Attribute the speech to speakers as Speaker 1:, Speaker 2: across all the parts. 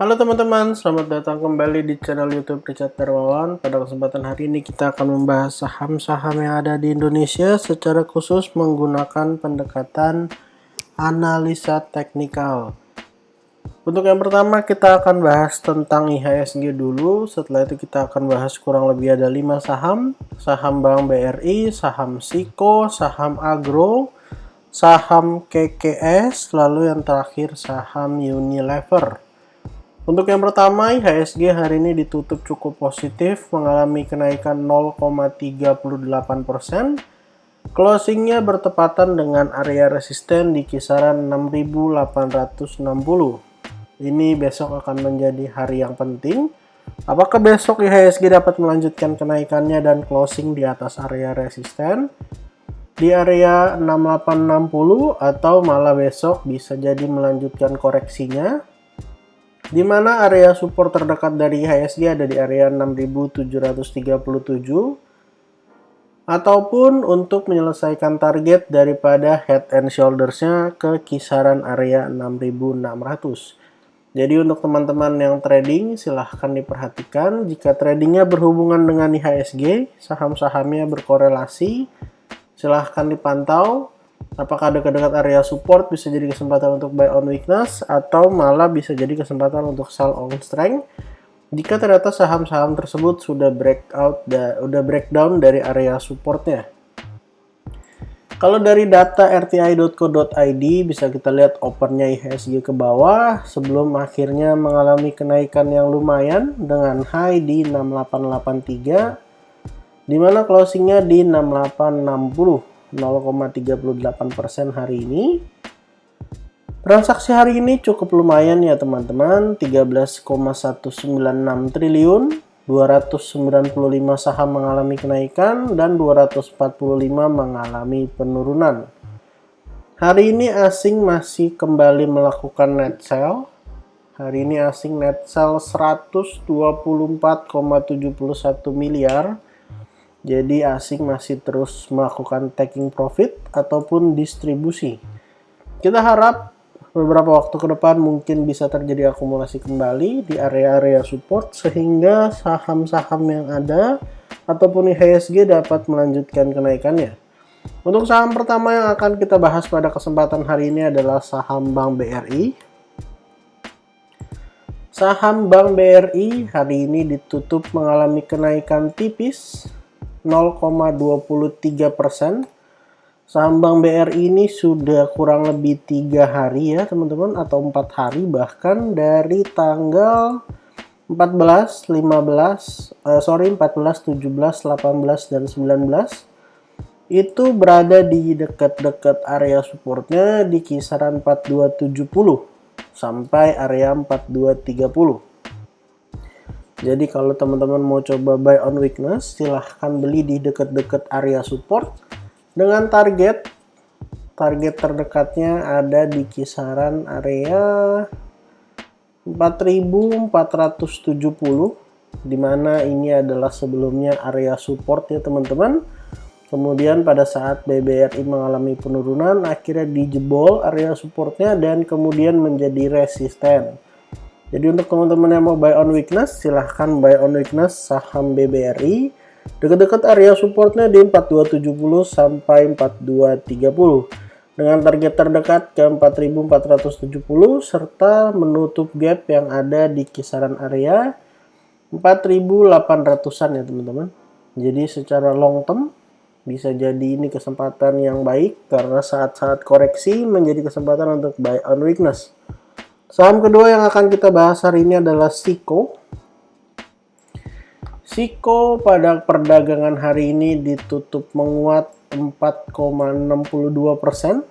Speaker 1: Halo teman-teman, selamat datang kembali di channel YouTube Richard Darmawan. Pada kesempatan hari ini kita akan membahas saham-saham yang ada di Indonesia secara khusus menggunakan pendekatan analisa teknikal. Untuk yang pertama kita akan bahas tentang IHSG dulu. Setelah itu kita akan bahas kurang lebih ada 5 saham. Saham Bank BRI, saham Siko, saham Agro, saham KKS, lalu yang terakhir saham Unilever. Untuk yang pertama, IHSG hari ini ditutup cukup positif, mengalami kenaikan 0,38%. Closingnya bertepatan dengan area resisten di kisaran 6.860. Ini besok akan menjadi hari yang penting. Apakah besok IHSG dapat melanjutkan kenaikannya dan closing di atas area resisten di area 6860, atau malah besok bisa jadi melanjutkan koreksinya, di mana area support terdekat dari IHSG ada di area 6.737, ataupun untuk menyelesaikan target daripada head and shoulders-nya ke kisaran area 6.600. Jadi untuk teman-teman yang trading silahkan diperhatikan, jika tradingnya berhubungan dengan IHSG, saham-sahamnya berkorelasi, silahkan dipantau. Apakah dekat-dekat area support bisa jadi kesempatan untuk buy on weakness, atau malah bisa jadi kesempatan untuk sell on strength jika ternyata saham-saham tersebut sudah breakdown dari area supportnya. Kalau dari data rti.co.id bisa kita lihat opennya IHSG ke bawah sebelum akhirnya mengalami kenaikan yang lumayan dengan high di 6883, di mana closingnya di 6860. 0,38% hari ini. Transaksi hari ini cukup lumayan ya teman-teman, 13,196 triliun, 295 saham mengalami kenaikan dan 245 mengalami penurunan. Hari ini asing masih kembali melakukan net sell. Hari ini asing net sell 124,71 miliar. Jadi asing masih terus melakukan taking profit ataupun distribusi. Kita harap beberapa waktu ke depan mungkin bisa terjadi akumulasi kembali di area-area support sehingga saham-saham yang ada ataupun IHSG dapat melanjutkan kenaikannya. Untuk saham pertama yang akan kita bahas pada kesempatan hari ini adalah saham Bank BRI. Saham Bank BRI hari ini ditutup mengalami kenaikan tipis 0,23%. Saham Bank BRI ini sudah kurang lebih 3 hari ya teman-teman, atau 4 hari bahkan, dari tanggal 14, 17, 18, dan 19 itu berada di dekat-dekat area supportnya di kisaran 4270 sampai area 4230. Jadi kalau teman-teman mau coba buy on weakness, silahkan beli di dekat-dekat area support dengan target terdekatnya ada di kisaran area 4470, di mana ini adalah sebelumnya area support ya teman-teman. Kemudian pada saat BBRI mengalami penurunan, akhirnya dijebol area supportnya dan kemudian menjadi resisten. Jadi untuk teman-teman yang mau buy on weakness, silahkan buy on weakness saham BBRI dekat-dekat area supportnya di 4270 sampai 4230 dengan target terdekat ke 4470 serta menutup gap yang ada di kisaran area 4800-an ya teman-teman. Jadi secara long term bisa jadi ini kesempatan yang baik karena saat-saat koreksi menjadi kesempatan untuk buy on weakness. Saham kedua yang akan kita bahas hari ini adalah Siko. Siko pada perdagangan hari ini ditutup menguat 4,62%.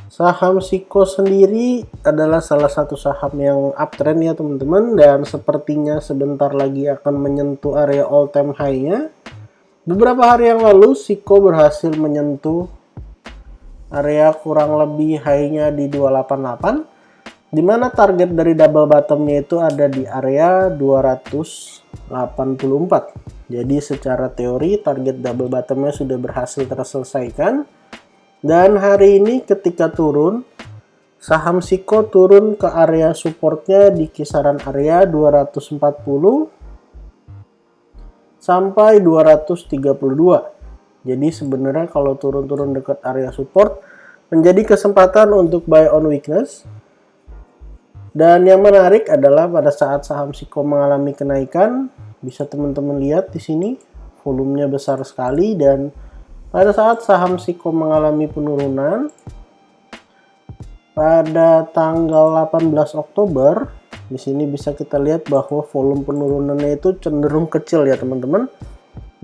Speaker 1: Saham Siko sendiri adalah salah satu saham yang uptrend ya teman-teman, dan sepertinya sebentar lagi akan menyentuh area all time high-nya. Beberapa hari yang lalu Siko berhasil menyentuh area kurang lebih high-nya di 288, di mana target dari double bottom-nya itu ada di area 284. Jadi secara teori target double bottom-nya sudah berhasil terselesaikan. Dan hari ini ketika turun, Saham Siko turun ke area supportnya di kisaran area 240 sampai 232. Jadi sebenarnya kalau turun-turun dekat area support menjadi kesempatan untuk buy on weakness. Dan yang menarik adalah pada saat saham Siko mengalami kenaikan, bisa teman-teman lihat di sini volumenya besar sekali, dan pada saat saham Siko mengalami penurunan pada tanggal 18 Oktober, di sini bisa kita lihat bahwa volume penurunannya itu cenderung kecil ya teman-teman.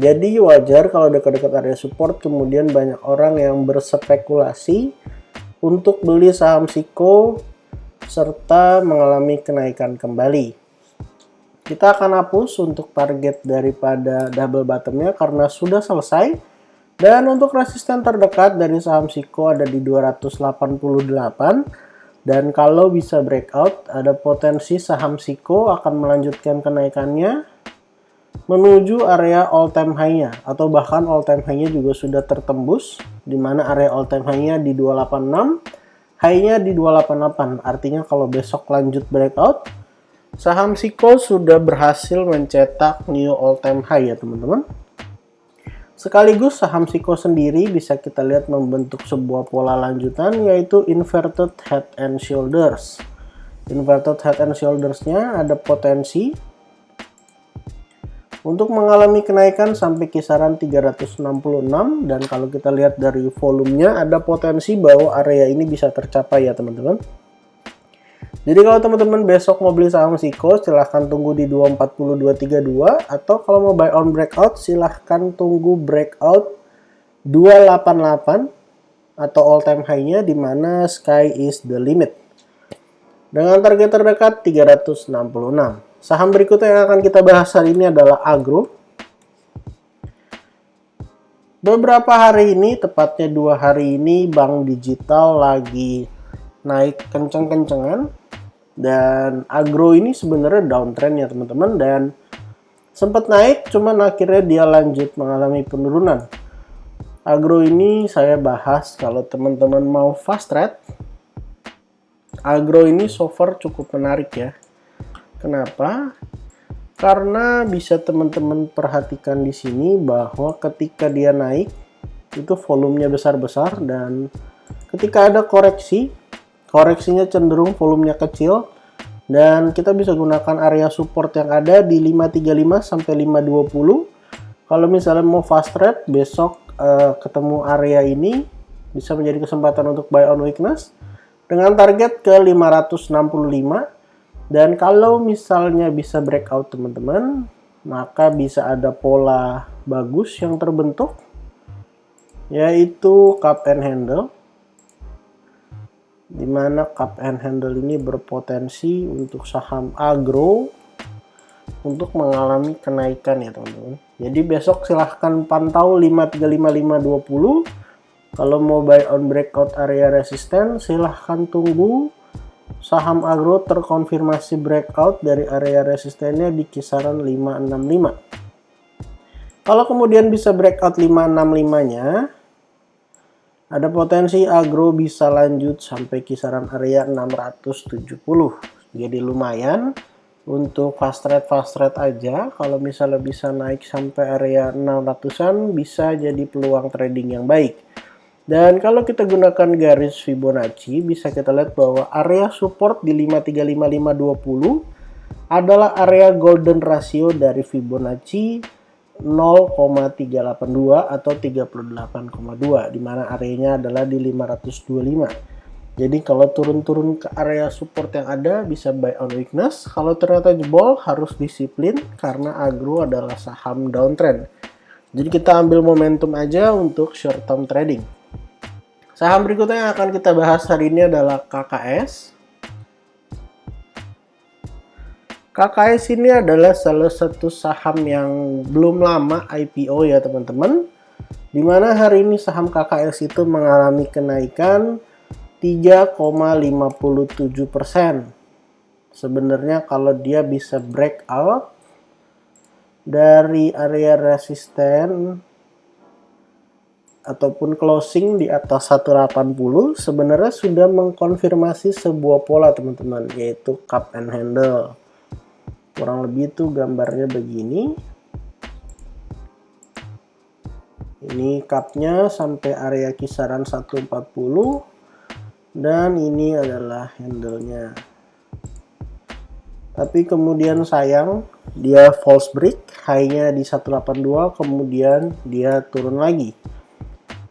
Speaker 1: Jadi wajar kalau dekat-dekat area support kemudian banyak orang yang berspekulasi untuk beli saham Siko serta mengalami kenaikan kembali. Kita akan hapus untuk target daripada double bottomnya karena sudah selesai. Dan untuk resisten terdekat dari saham Siko ada di 288. Dan kalau bisa breakout, ada potensi saham Siko akan melanjutkan kenaikannya menuju area all time high-nya, atau bahkan all time high-nya juga sudah tertembus, di mana area all time high-nya di 286, high-nya di 288. Artinya kalau besok lanjut breakout, saham Siko sudah berhasil mencetak new all time high ya teman-teman. Sekaligus saham Siko sendiri bisa kita lihat membentuk sebuah pola lanjutan, yaitu inverted head and shoulders. Inverted head and shoulders-nya ada potensi untuk mengalami kenaikan sampai kisaran 366, dan kalau kita lihat dari volumenya ada potensi bahwa area ini bisa tercapai ya teman-teman. Jadi kalau teman-teman besok mau beli saham Siko, silahkan tunggu di 240 232, atau kalau mau buy on breakout silahkan tunggu breakout 288 atau all time high-nya, di mana sky is the limit. Dengan target terdekat 366. Saham berikutnya yang akan kita bahas hari ini adalah Agro. Beberapa hari ini, tepatnya 2 hari ini, bank digital lagi naik kenceng-kencengan. Dan Agro ini sebenarnya downtrend ya teman-teman, dan sempat naik cuman akhirnya dia lanjut mengalami penurunan. Agro ini saya bahas kalau teman-teman mau fast trade. Agro ini so far cukup menarik ya. Kenapa? Karena bisa teman-teman perhatikan di sini bahwa ketika dia naik itu volumenya besar-besar, dan ketika ada koreksi, koreksinya cenderung volumenya kecil, dan kita bisa gunakan area support yang ada di 535 sampai 520. Kalau misalnya mau fast trade besok ketemu area ini, bisa menjadi kesempatan untuk buy on weakness dengan target ke 565. Dan kalau misalnya bisa breakout teman-teman, maka bisa ada pola bagus yang terbentuk, yaitu cup and handle, di mana cup and handle ini berpotensi untuk saham Agro untuk mengalami kenaikan ya teman-teman. Jadi besok silahkan pantau 535 520. Kalau mau buy on breakout area resisten, silahkan tunggu saham Agro terkonfirmasi breakout dari area resistennya di kisaran 565. Kalau kemudian bisa breakout 565-nya, ada potensi Agro bisa lanjut sampai kisaran area 670. Jadi lumayan untuk fast trade aja. Kalau misalnya bisa naik sampai area 600-an, bisa jadi peluang trading yang baik. Dan kalau kita gunakan garis Fibonacci, bisa kita lihat bahwa area support di 535 520 adalah area golden ratio dari Fibonacci 0,382 atau 38,2, di mana areanya adalah di 525. Jadi kalau turun-turun ke area support yang ada bisa buy on weakness. Kalau ternyata jebol harus disiplin karena Agro adalah saham downtrend. Jadi kita ambil momentum aja untuk short term trading. Saham berikutnya yang akan kita bahas hari ini adalah KKS. KKS ini adalah salah satu saham yang belum lama IPO ya teman-teman. Dimana hari ini saham KKS itu mengalami kenaikan 3,57%. Sebenarnya kalau dia bisa breakout dari area resisten ataupun closing di atas 180 sebenarnya sudah mengkonfirmasi sebuah pola teman-teman, yaitu cup and handle. Kurang lebih itu gambarnya begini. Ini cupnya sampai area kisaran 140 dan ini adalah handle-nya. Tapi kemudian sayang dia false break, high-nya di 182, kemudian dia turun lagi.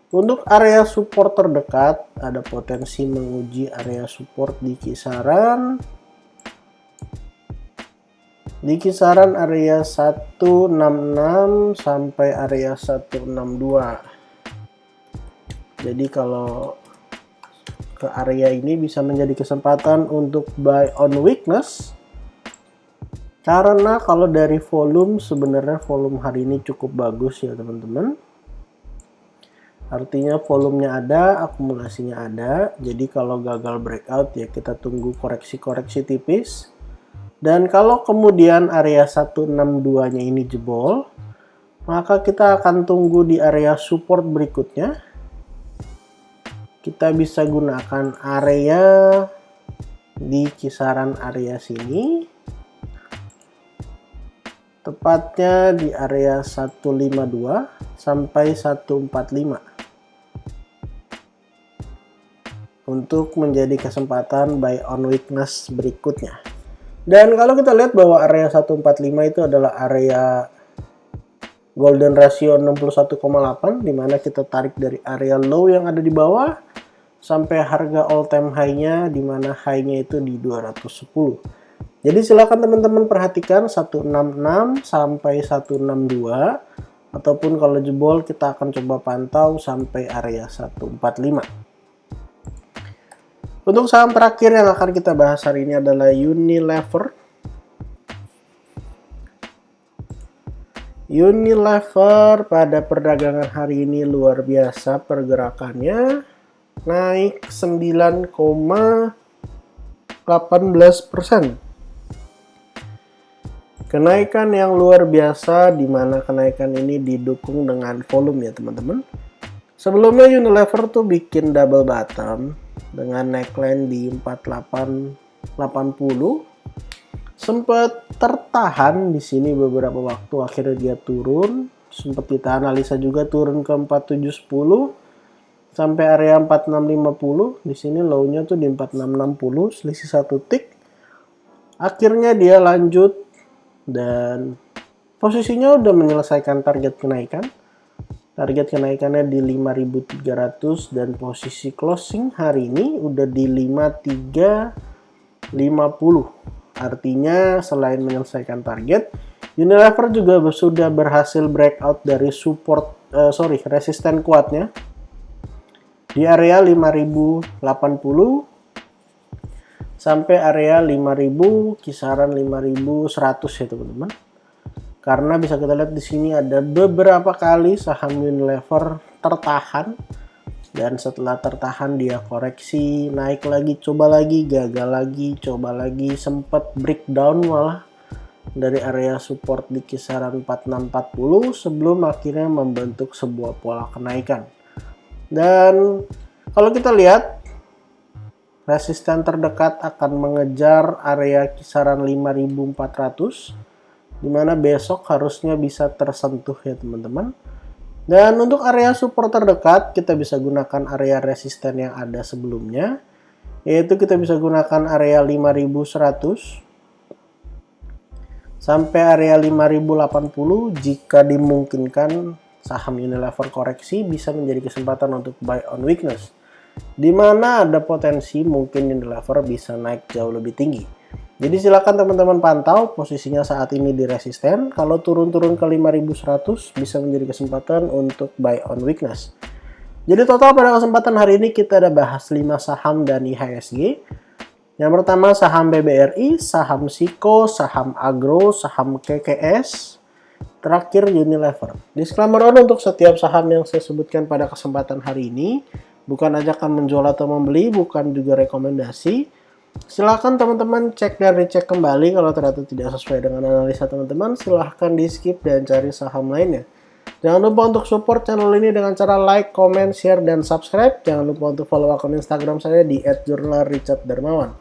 Speaker 1: Untuk area support terdekat ada potensi menguji area support di kisaran area 166 sampai area 162. Jadi kalau ke area ini bisa menjadi kesempatan untuk buy on weakness. Karena kalau dari volume, sebenarnya volume hari ini cukup bagus ya teman-teman. Artinya volumenya ada, akumulasinya ada. Jadi kalau gagal breakout ya kita tunggu koreksi-koreksi tipis. Dan kalau kemudian area 162-nya ini jebol, maka kita akan tunggu di area support berikutnya. Kita bisa gunakan area di kisaran area sini. Tepatnya di area 152 sampai 145 untuk menjadi kesempatan buy on weakness berikutnya. Dan kalau kita lihat bahwa area 145 itu adalah area golden ratio 61,8, dimana kita tarik dari area low yang ada di bawah sampai harga all time high-nya, dimana high-nya itu di 210. Jadi silakan teman-teman perhatikan 166 sampai 162, ataupun kalau jebol kita akan coba pantau sampai area 145. Untuk saham terakhir yang akan kita bahas hari ini adalah Unilever. Unilever pada perdagangan hari ini luar biasa pergerakannya, naik 9,18%. Kenaikan yang luar biasa, di mana kenaikan ini didukung dengan volume ya teman-teman. Sebelumnya Unilever tuh bikin double bottom dengan neckline di 4880, sempat tertahan di sini beberapa waktu, akhirnya dia turun, sempat kita analisa juga turun ke 4710 sampai area 4650. Di sini low-nya tuh di 4660, selisih 1 tick. Akhirnya dia lanjut dan posisinya udah menyelesaikan target kenaikan. Target kenaikannya di 5.300 dan posisi closing hari ini udah di 5350. Artinya selain menyelesaikan target, Unilever juga sudah berhasil breakout dari resisten kuatnya di area 5080 sampai area 5000, kisaran 5100 ya teman-teman. Karena bisa kita lihat di sini ada beberapa kali saham Unilever tertahan, dan setelah tertahan dia koreksi, naik lagi, coba lagi, gagal lagi, coba lagi, sempat breakdown malah dari area support di kisaran 4640 sebelum akhirnya membentuk sebuah pola kenaikan. Dan kalau kita lihat resisten terdekat akan mengejar area kisaran 5400, dimana besok harusnya bisa tersentuh ya teman-teman. Dan untuk area support terdekat kita bisa gunakan area resisten yang ada sebelumnya, yaitu kita bisa gunakan area 5100 sampai area 5080. Jika dimungkinkan saham Unilever koreksi, bisa menjadi kesempatan untuk buy on weakness, di mana ada potensi mungkin Unilever bisa naik jauh lebih tinggi. Jadi silakan teman-teman pantau posisinya saat ini di resisten. Kalau turun-turun ke 5100 bisa menjadi kesempatan untuk buy on weakness. Jadi total pada kesempatan hari ini kita ada bahas 5 saham dan IHSG. Yang pertama saham BBRI, saham Siko, saham Agro, saham KKS, terakhir Unilever. Disclaimer untuk setiap saham yang saya sebutkan pada kesempatan hari ini bukan ajakan menjual atau membeli, bukan juga rekomendasi. Silahkan teman-teman cek dan recheck kembali. Kalau ternyata tidak sesuai dengan analisa teman-teman, silahkan di skip dan cari saham lainnya. Jangan lupa untuk support channel ini dengan cara like, comment, share, dan subscribe. Jangan lupa untuk follow akun Instagram saya di @jurnalricharddarmawan.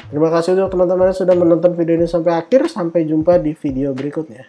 Speaker 1: Terima kasih untuk teman-teman yang sudah menonton video ini sampai akhir. Sampai jumpa di video berikutnya.